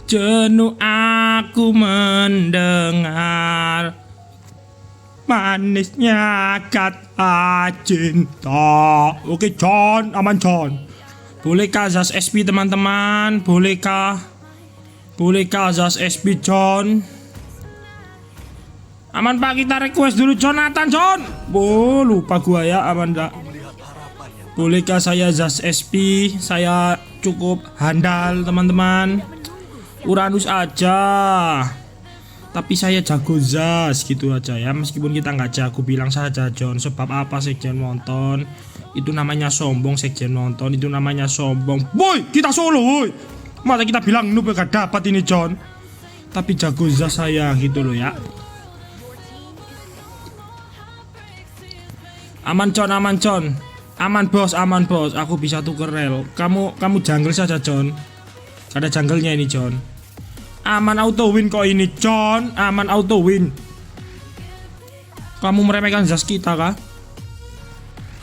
Jenuh aku mendengar manisnya kata cinta. Oke John, aman John. Bolehkah Zas SP teman-teman? Bolehkah Zas SP John? Aman Pak, kita request dulu Jonathan John. Oh lupa gua ya, aman enggak? Bolehkah saya Zas SP? Saya cukup handal teman-teman. Uranus aja, tapi saya jago Zas gitu aja ya. Meskipun kita nggak jago, bilang saja John. Sebab apa sekjen nonton? Itu namanya sombong sekjen nonton. Itu namanya sombong. Boy, kita solo boy. Masa kita bilang noob gak dapat ini John. Tapi jago Zas saya gitu loh ya. Aman John, aman John. Aman bos, aku bisa tuker rel. Kamu jungle saja John. Ada jungle-nya ini John. Aman auto win kok ini John. Aman auto win. Kamu meremehkan Zas kita kah?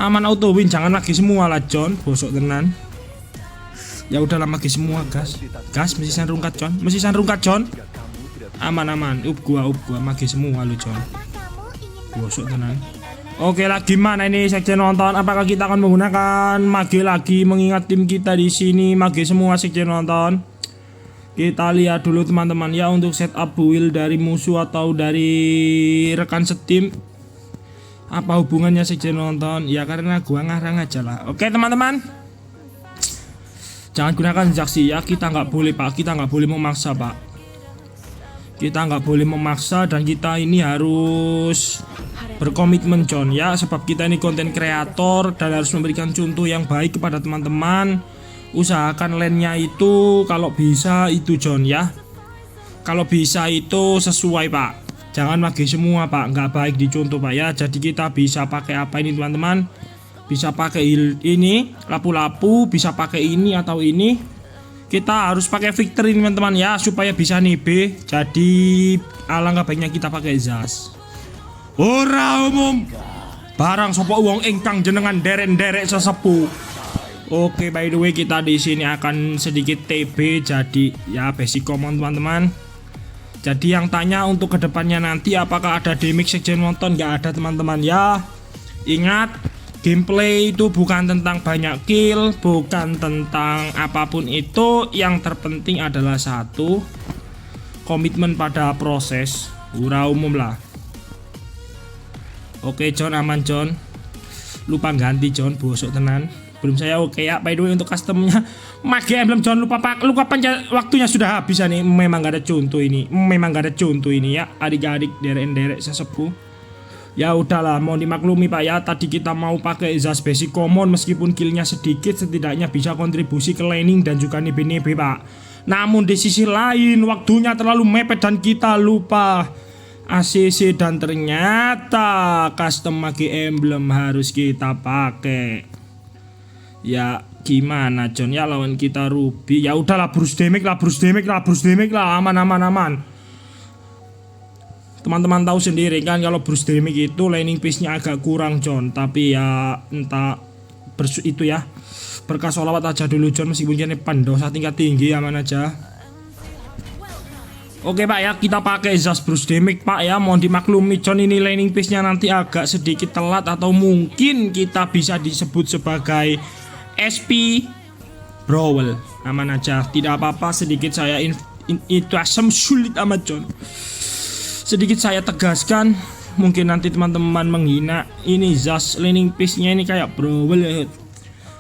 Aman auto win, jangan lagi semua lah John. Bosok tenan. Ya udahlah lagi semua gas. Gas mesisan rungkat John. Mesisan rungkat John. Aman. Up gua magi semua lu John. Bosok tenan. Oke lah, gimana ini sekjen nonton? Apakah kita akan menggunakan mage lagi mengingat tim kita di sini mage semua sekjen nonton? Kita lihat dulu teman-teman ya untuk setup build dari musuh atau dari rekan setim. Apa hubungannya sekjen nonton? Ya karena gua ngarang aja lah. Oke teman-teman. Jangan gunakan zaksi ya, kita nggak boleh Pak, kita nggak boleh memaksa Pak. Kita nggak boleh memaksa dan kita ini harus berkomitmen John ya, sebab kita ini konten kreator dan harus memberikan contoh yang baik kepada teman-teman. Usahakan lane-nya itu kalau bisa itu John ya. Kalau bisa itu sesuai Pak. Jangan mage semua Pak, nggak baik dicontoh Pak ya. Jadi kita bisa pakai apa ini teman-teman? Bisa pakai ini, lapu-lapu, bisa pakai ini atau ini. Kita harus pakai victory teman-teman ya, supaya bisa nibe. Jadi alangkah baiknya kita pakai Zas. Ora umum barang sopo wong ingkang jenengan derek-derek sesepuh. Oke, by the way kita di sini akan sedikit TB, jadi ya basic common teman-teman. Jadi yang tanya untuk kedepannya nanti apakah ada damage sekjen nonton, nggak ada teman-teman ya. Ingat, gameplay itu bukan tentang banyak kill, bukan tentang apapun itu. Yang terpenting adalah satu, komitmen pada proses. Ura umum lah. Oke John, aman John. Lupa ganti John, bosok tenan. Belum saya oke ya. By the way untuk customnya mage emblem John, lupa waktunya sudah habis nih. Memang gak ada contoh ini. Ya adik-adik derek-derek sesepuh. Ya udahlah, mau dimaklumi Pak ya. Tadi kita mau pakai Zas basic common, meskipun killnya sedikit, setidaknya bisa kontribusi ke laning dan juga nebe-nebe Pak. Namun di sisi lain waktunya terlalu mepet dan kita lupa ACC dan ternyata custom mage emblem harus kita pakai. Ya gimana John ya, lawan kita Ruby. Ya udahlah, burst damage lah, aman. Teman-teman tahu sendiri kan kalau burst damage itu laning pace-nya agak kurang John. Tapi ya entah itu ya, berkah sholawat aja dulu John, meskipun ini pandosa tingkat tinggi, aman aja. Oke Pak ya, kita pakai Zas burst damage Pak ya. Mohon dimaklumi John, ini laning pace-nya nanti agak sedikit telat, atau mungkin kita bisa disebut sebagai SP Brawl. Aman aja, tidak apa-apa. Sedikit saya itu asam sulit amat John. Sedikit saya tegaskan, mungkin nanti teman-teman menghina ini Zas laning pace-nya ini kayak Brawl ya.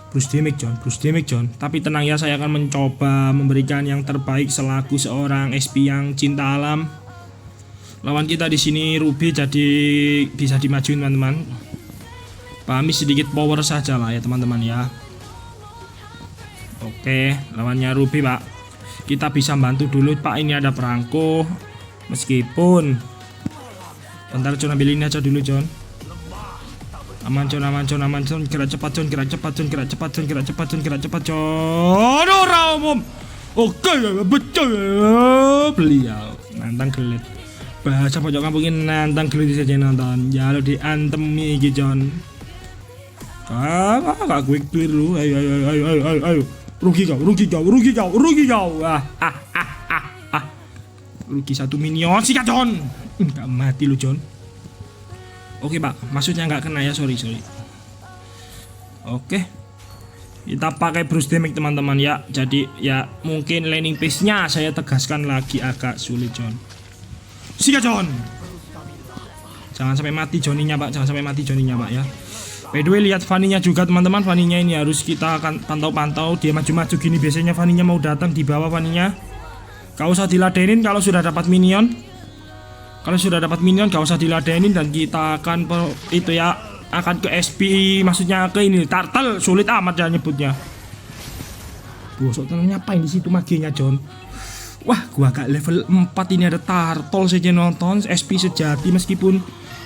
Burst damage John. Tapi tenang ya, saya akan mencoba memberikan yang terbaik selaku seorang SP yang cinta alam. Lawan kita di sini Ruby, jadi bisa dimajuin teman-teman. Pahami sedikit power saja lah ya teman-teman ya. Oke, lawannya Ruby Pak. Kita bisa bantu dulu Pak, ini ada perangko. Meskipun bentar John, ambil ini aja dulu John. Aman John. Gerak cepat John. Ora umum. Oke, betul. Beliau nantang gelit. Bahasa pojok kampungin nantang gelit saja nonton. Ya lo diantemi iki John. Gak quick clear lu. Ayo. Rugi kau. Rugi satu minion. Sikat John. Enggak mati lu John. Oke pak, maksudnya nggak kena ya, sorry. Oke, kita pakai Bruce Damage teman-teman ya. Jadi ya mungkin laning pace-nya saya tegaskan lagi agak sulit John. Sikat John. Jangan sampai mati Johnny-nya pak, ya. By the way, lihat Fanny-nya juga teman-teman. Fanny-nya ini harus kita akan pantau-pantau. Dia maju-maju gini biasanya Fanny-nya mau datang di bawah. Fanny-nya gak usah diladenin kalau sudah dapat minion. Gak usah diladenin, dan kita akan akan ke SP, maksudnya ke ini turtle, sulit amat ya nyebutnya. Bosok tenan ngapain di situ maginya John. Wah, gua agak level 4 ini ada turtle saja nonton SP sejati, meskipun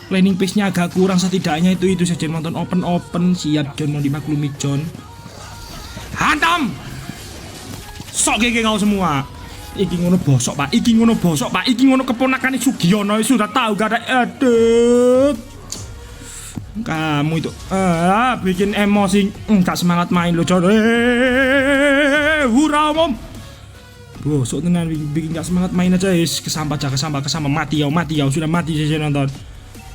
laning pace-nya agak kurang, setidaknya itu saja nonton open siap John, mau dimaklumi John. Hantam. Sok gege kau semua. Iki ngono bosok pak, iki ngono keponakan Sugiono, sudah tahu gak ada. Aduh, kamu itu bikin emosi, gak semangat main lo John. Hurra om. Bosok tenan, bikin gak semangat main aja. Kesampah mati kau, sudah mati saya nonton.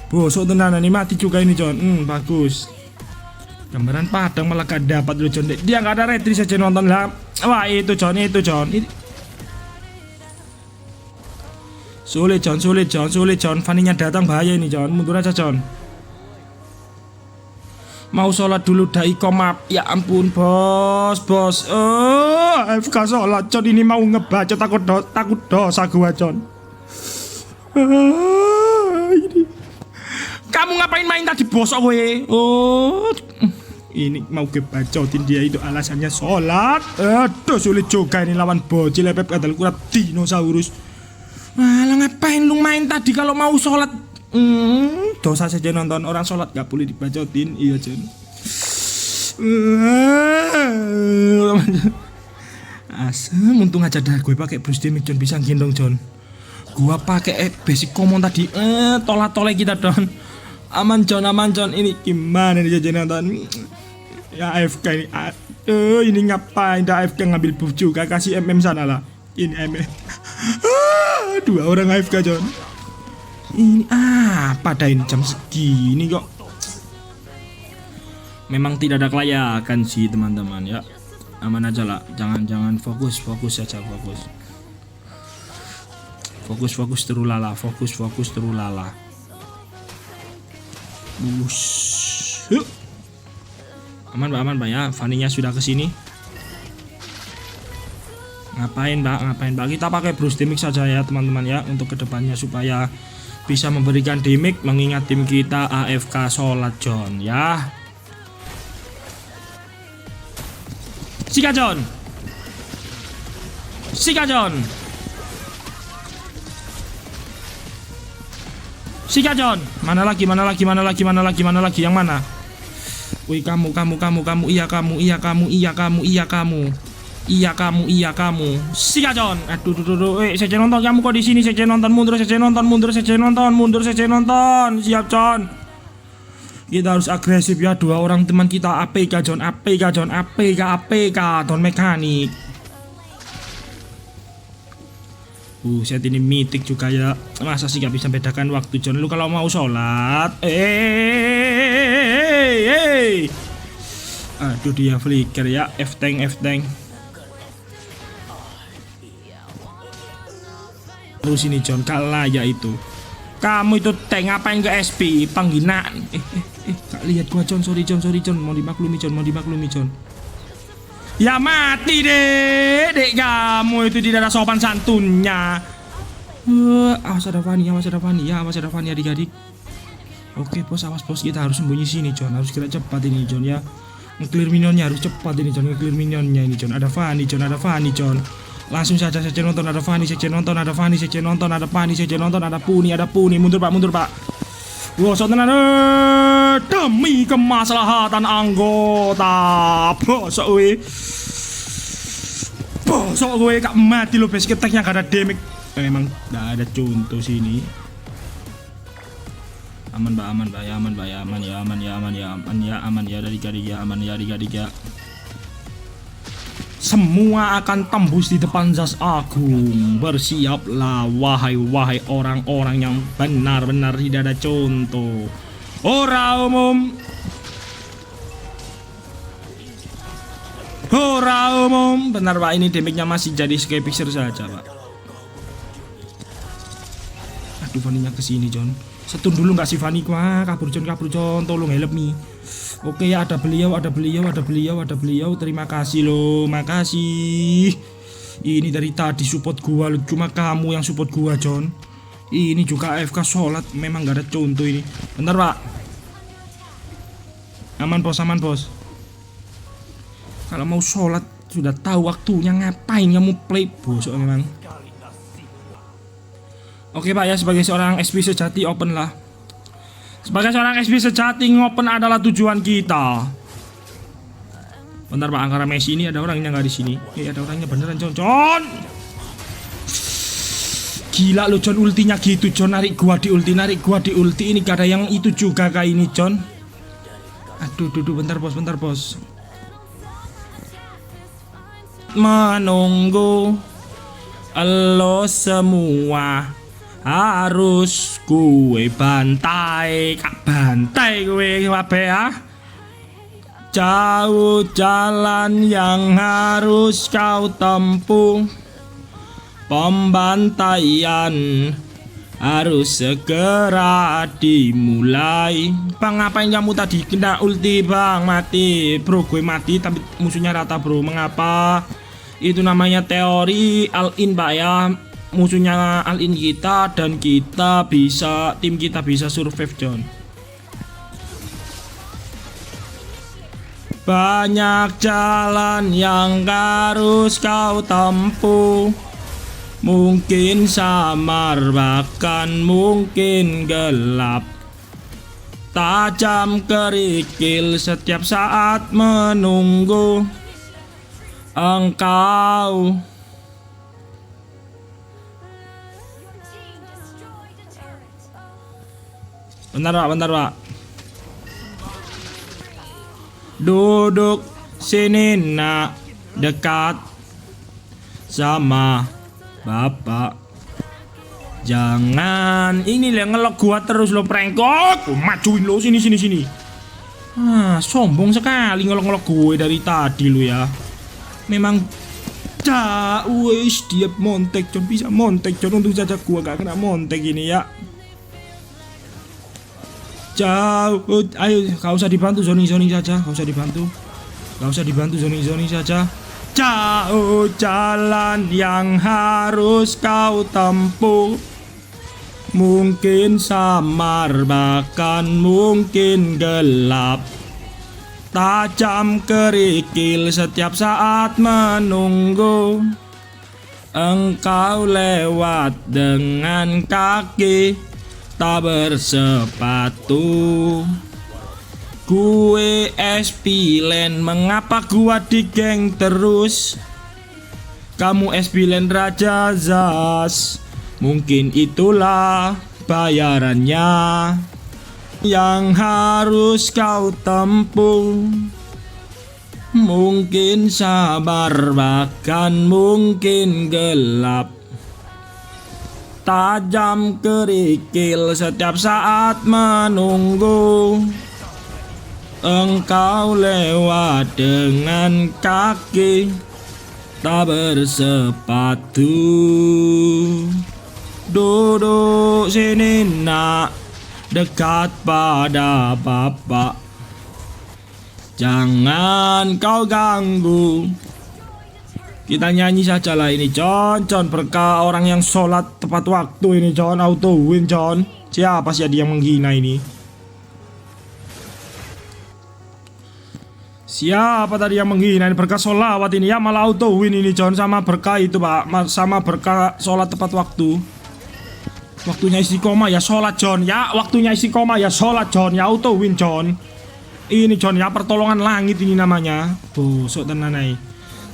Bosok tenan, ini mati juga ini John. Bagus. Gambaran padang malah gak dapat lo John. Dia gak ada retri saja nonton lah. Wah itu John. Sulit John. Fanny-nya datang, bahaya ini John. Mundur aja John. Mau sholat dulu dai komap. Ya ampun bos. FK sholat John, ini mau ngebaca takut dosa gua John. Ini. Kamu ngapain main tadi bosok gue? Oh, ini mau kebacotin dia, itu alasannya sholat. Aduh, sulit juga ini lawan bocil lepep kadal kurat dinosaurus. Malah ngapain lu main tadi kalau mau sholat? Dosa saja nonton orang sholat, gak boleh dibacotin. Iya John. Asem, untung aja dah gue pakai Bruce Damage John, bisa gendong John. Gua pakai basic common tadi, tolak-tolak kita John. Aman John. Ini gimana nih jajan nonton? Ya AFK ini. Aduh, ini ngapain dah AFK ngambil buff juga, kasih MM sana lah. Ini MM. Dua orang AFK John. Ini pada ini jam segini kok. Memang tidak ada kelayakan sih teman-teman ya. Aman aja lah, jangan fokus saja. Fokus terulala. Aman Pak ya. Fanny-nya sudah kesini. Ngapain Pak? Kita pakai Bruce Damage saja ya teman-teman ya, untuk kedepannya supaya bisa memberikan damage, mengingat tim kita AFK sholat John ya. Sika John. Mana lagi yang mana? Wih, kamu. Iya kamu. Sika John. Aduh. Saya nonton, kamu kok di sini? Saya nonton, mundur saja nonton. Siap John. Kita harus agresif ya, dua orang teman kita APK John. Don mekanik. Set ini mitik juga ya. Masa sih gak bisa bedakan waktu John? Lu kalau mau sholat. Aduh, dia flicker ya. F-tank. Terus ini John, kalah ya itu. Kamu itu tank, ngapain ke SP? Pangginaan. Gak lihat gua John, sorry John. Mau dimaklumi John. Ya mati deh, dek kamu itu tidak ada sopan santunnya. Awas ada Fanny adik-adik. Oke bos, awas bos, kita harus sembunyi sini John, harus kira cepat ini John ya. Nge-clear minionnya harus cepat ini John, ini John. Ada Fanny John. Langsung saja nonton, ada Fanny, ada Puni, mundur pak. Bosok tenan, demi kemaslahatan anggota. Bosok gue gak mati lo, basic attack-nya gak ada damage. Memang gak ada contoh sini. Aman ya. Dari adik ya. semua akan tembus di depan zat agung. Bersiaplah wahai orang-orang yang benar-benar tidak ada contoh. Ora umum, benar Pak, ini damage-nya masih jadi skepixer saja Pak. Aduh, Fanny-nya kesini John. Setun dulu nggak sih Fanny? Wah, kabur John, tolong help me. Oke ya, ada beliau. Terima kasih loh, makasih. Ini dari tadi support gua, cuma kamu yang support gua John. Ini juga AFK sholat, memang gak ada contoh ini. Bentar Pak. Aman bos. Kalau mau sholat sudah tahu waktunya, ngapain kamu play bosok memang. Oke Pak ya, sebagai seorang SP sejati open lah. Sebagai seorang SP sejati, ngopen adalah tujuan kita. Bentar Pak, angkara Messi ini ada orangnya nggak di sini? Ada orangnya beneran John. Gila lo John, ultinya gitu John, narik gua di ulti. Ini gak ada yang itu juga kayak ini John. Aduh, bentar bos. Menunggu lo semua harus gue bantai gue wabe ya. Jauh jalan yang harus kau tempuh, pembantaian harus segera dimulai. Bang, ngapain kamu tadi kena ulti bang? Mati bro, gue mati tapi musuhnya rata bro. Mengapa? Itu namanya teori all-in Pak ya. Musuhnya all-in kita dan tim kita bisa survive John. Banyak jalan yang harus kau tempuh, mungkin samar bahkan mungkin gelap, tajam kerikil setiap saat menunggu engkau. Bentar Pak. Duduk sini nak, dekat sama bapak. Jangan ini yang ngelok gua terus lo, prengkok. Majuin lo sini. Sombong sekali ngelok gue dari tadi lo ya. Memang wis dia montek John, bisa montek John. Untung saja gua gak kena montek ini ya. Jauh, ayo gak usah dibantu zoning saja, zoning saja. Jauh jalan yang harus kau tempuh, mungkin samar bahkan mungkin gelap, tajam kerikil setiap saat menunggu engkau lewat dengan kaki tak bersepatu. Gue SP Lane, mengapa gua di geng terus? Kamu SP Lane Raja Zas, mungkin itulah bayarannya yang harus kau tempuh. Mungkin sabar bahkan mungkin gelap, tajam kerikil setiap saat menunggu engkau lewat dengan kaki tak bersepatu. Duduk sini nak, dekat pada bapak. Jangan kau ganggu. Kita nyanyi saja lah ini John, berkah orang yang sholat tepat waktu ini John, auto win John. Siapa sih dia yang menghina ini? Siapa tadi yang menghina ini? Berkah sholawat ini ya, malah auto win ini John. Sama berkah itu Pak, sama berkah sholat tepat waktu. Waktunya istiqomah ya sholat John ya, waktunya istiqomah ya sholat John ya, auto win John. Ini John ya, pertolongan langit ini namanya. Bosok tenan ae.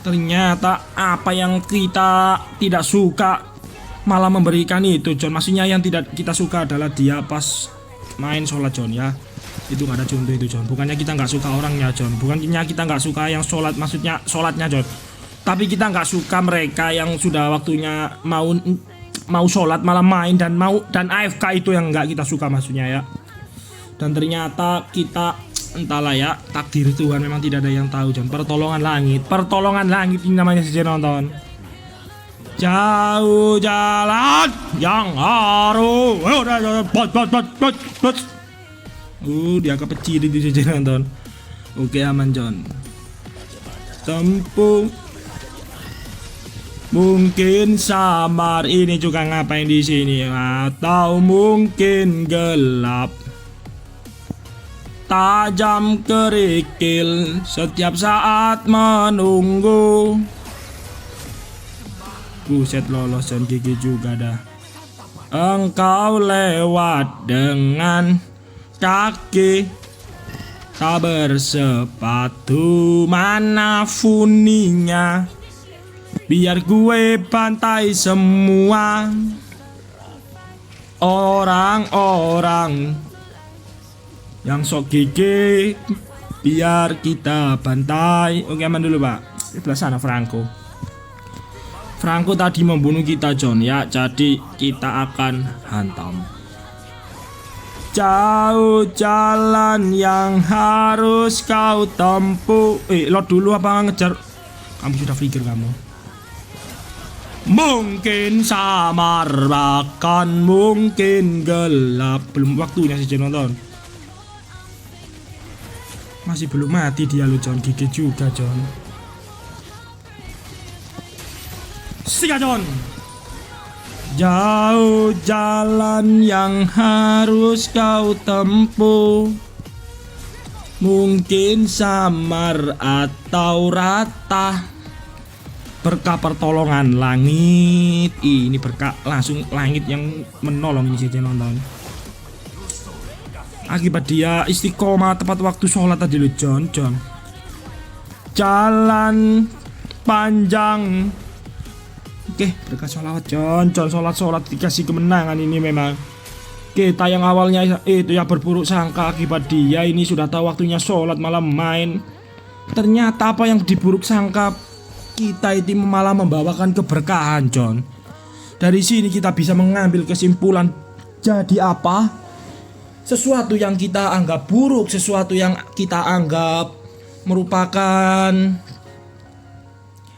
Ternyata apa yang kita tidak suka malah memberikan itu John. Maksudnya yang tidak kita suka adalah dia pas main sholat John ya. Itu gak ada contoh itu John. Bukannya kita nggak suka orangnya John, bukannya kita nggak suka yang sholat, maksudnya sholatnya John. Tapi kita nggak suka mereka yang sudah waktunya mau sholat malah main dan AFK, itu yang nggak kita suka maksudnya ya. Dan ternyata kita entahlah ya, takdir Tuhan memang tidak ada yang tahu John. Pertolongan langit ini namanya saja nonton. Jauh jalan yang harus dia kepecil itu saja nonton. Oke, aman John. Tempuh mungkin samar ini juga ngapain di sini, atau mungkin gelap, tajam kerikil setiap saat menunggu. Buset, lolos dan gigi juga dah. Engkau lewat dengan kaki tak bersepatu, mana funinya? Biar gue bantai semua orang-orang yang sok gigi, biar kita bantai. Oke, aman dulu pak. Sebelah sana Franco tadi membunuh kita John ya, jadi kita akan hantam. Jauh jalan yang harus kau tempuh. Lo dulu apa ngejar? Kamu sudah pikir kamu. Mungkin samar, bahkan mungkin gelap. Belum waktunya sih nonton. Masih belum mati dia lo John, gigi juga John. Siga John. Jauh jalan yang harus kau tempuh, mungkin samar atau rata. Berkah pertolongan langit. Ini berkah langsung langit yang menolong ini saja nonton. Akibat dia istiqomah tepat waktu sholat tadi lo John. Jalan panjang. Oke, berkah sholawat John. Sholat dikasih kemenangan ini memang. Kita yang awalnya itu ya berburuk sangka akibat dia ini sudah tahu waktunya sholat malam main. Ternyata apa yang diburuk sangka kita itu malah membawakan keberkahan John. Dari sini kita bisa mengambil kesimpulan, jadi apa? Sesuatu yang kita anggap buruk, sesuatu yang kita anggap merupakan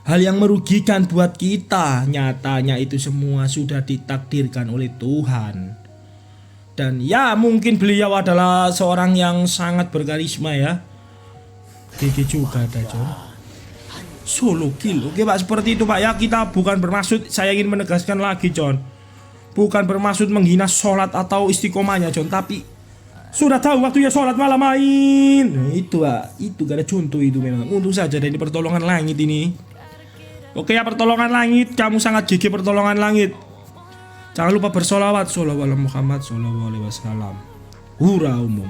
hal yang merugikan buat kita, nyatanya itu semua sudah ditakdirkan oleh Tuhan. Dan ya mungkin beliau adalah seorang yang sangat berkarisma ya. Gigi juga ada John. Solo kill. Oke pak, seperti itu pak ya. Kita bukan bermaksud, saya ingin menegaskan lagi John, bukan bermaksud menghina sholat atau istiqomahnya John, tapi sudah tahu waktunya sholat malam main. Nah, itu pak, itu gak ada contoh itu memang. Untung saja dari pertolongan langit ini. Oke ya pertolongan langit, kamu sangat gigi pertolongan langit. Jangan lupa bersolawat. Sholawat Muhammad sallallahu alaihi wasallam. Hura umum.